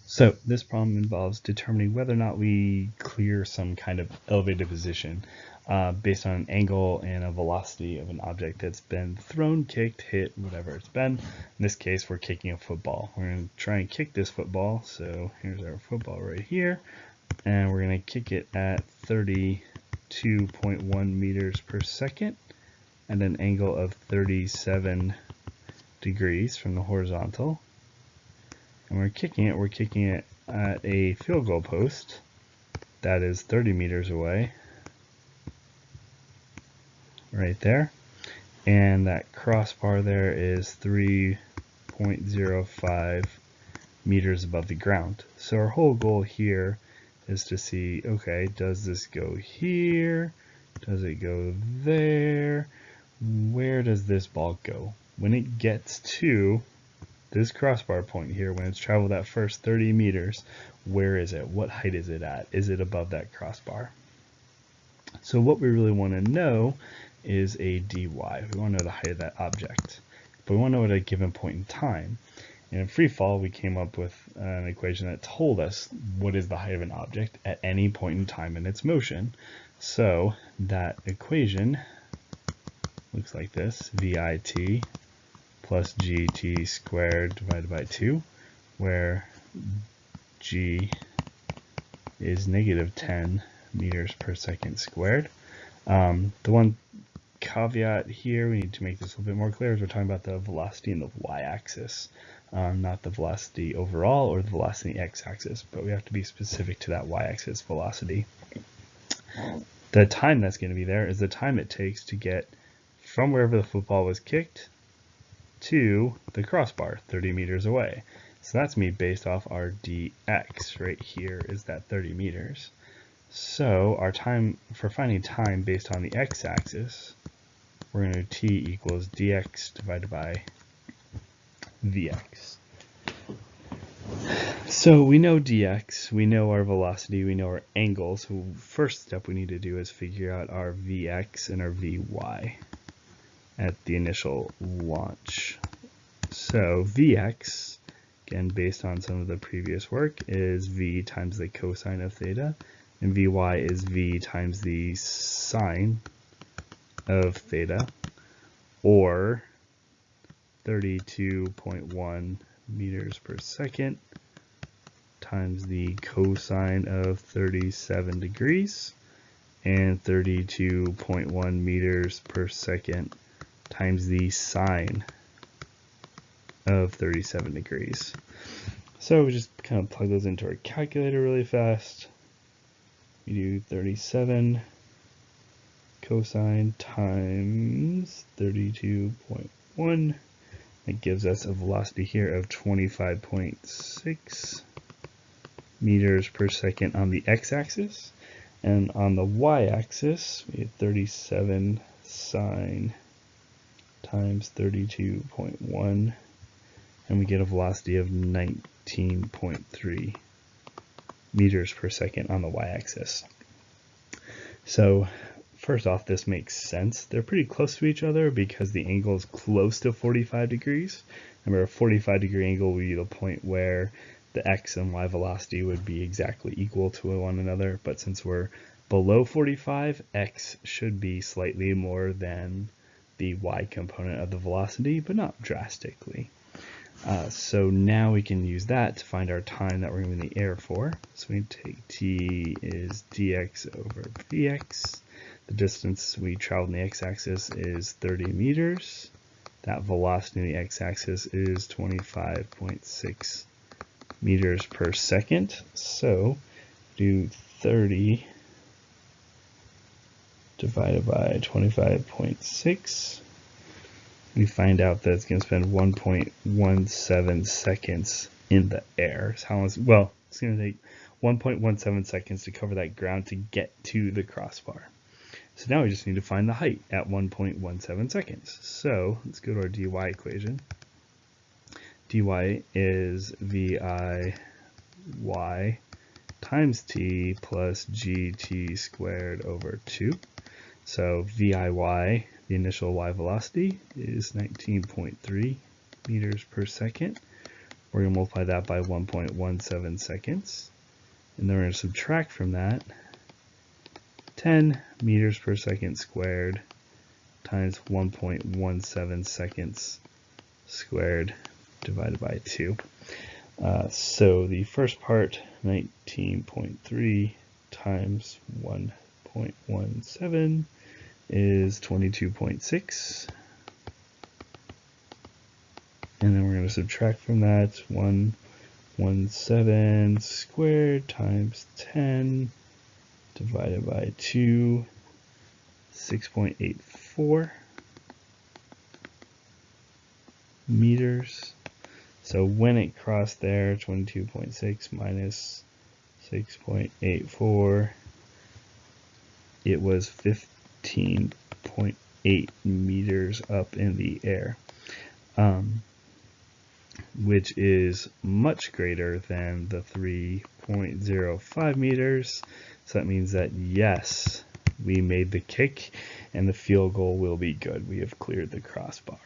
So this problem involves determining whether or not we clear some kind of elevated position based on an angle and a velocity of an object that's been thrown, kicked, hit, whatever it's been. In this case, we're kicking a football. We're going to try and kick this football. So here's our football right here. And we're going to kick it at 32.1 meters per second at an angle of 37 degrees from the horizontal. And we're kicking it at a field goal post that is 30 meters away, right there. And that crossbar there is 3.05 meters above the ground. So our whole goal here is to see, okay, does this go here? Does it go there? Where does this ball go? When it gets to this crossbar point here, when it's traveled that first 30 meters, where is it? What height is it at? Is it above that crossbar? So what we really want to know is a dy. We want to know the height of that object. But we want to know at a given point in time. And in free fall, we came up with an equation that told us what is the height of an object at any point in time in its motion. So that equation looks like this, VIT plus gt squared divided by 2, where g is negative 10 meters per second squared. The one caveat here, we need to make this a little bit more clear, is we're talking about the velocity in the y-axis, not the velocity overall or the velocity in the x-axis, but we have to be specific to that y-axis velocity. The time that's going to be there is the time it takes to get from wherever the football was kicked to the crossbar 30 meters away. So that's me based off our dx right here is that 30 meters. So our time, for finding time based on the x-axis, we're going to do t equals dx divided by vx. So we know dx, we know our velocity, we know our angle. So first step we need to do is figure out our vx and our vy at the initial launch. So Vx, again based on some of the previous work, is V times the cosine of theta, and Vy is V times the sine of theta, or 32.1 meters per second times the cosine of 37 degrees, and 32.1 meters per second times the sine of 37 degrees. So we just kind of plug those into our calculator really fast. We do 37 cosine times 32.1. It gives us a velocity here of 25.6 meters per second on the x-axis. And on the y-axis, we have 37 sine times 32.1, and we get a velocity of 19.3 meters per second on the y-axis. So first off, this makes sense. They're pretty close to each other because the angle is close to 45 degrees. Remember, a 45-degree angle would be the point where the x and y velocity would be exactly equal to one another, but since we're below 45, x should be slightly more than the y component of the velocity, but not drastically. So now we can use that to find our time that we're going to be in the air for. So we take t is dx over vx. The distance we traveled in the x-axis is 30 meters. That velocity in the x-axis is 25.6 meters per second. So do 30 divided by 25.6. We find out that it's going to spend 1.17 seconds in the air. So how long well, it's going to take 1.17 seconds to cover that ground to get to the crossbar. So now we just need to find the height at 1.17 seconds. So let's go to our dy equation. Dy is VIY times t plus gt squared over 2. So VIY, the initial y velocity, is 19.3 meters per second, We're going to multiply that by 1.17 seconds. And then we're going to subtract from that 10 meters per second squared times 1.17 seconds squared divided by 2. So the first part, 19.3 times 1.17 is 22.6. And then we're going to subtract from that 117 squared times 10 divided by 2, 6.84 meters. So when it crossed there, 22.6 minus 6.84, it was 15.8 meters up in the air, which is much greater than the 3.05 meters. So that means that yes, we made the kick and the field goal will be good. We have cleared the crossbar.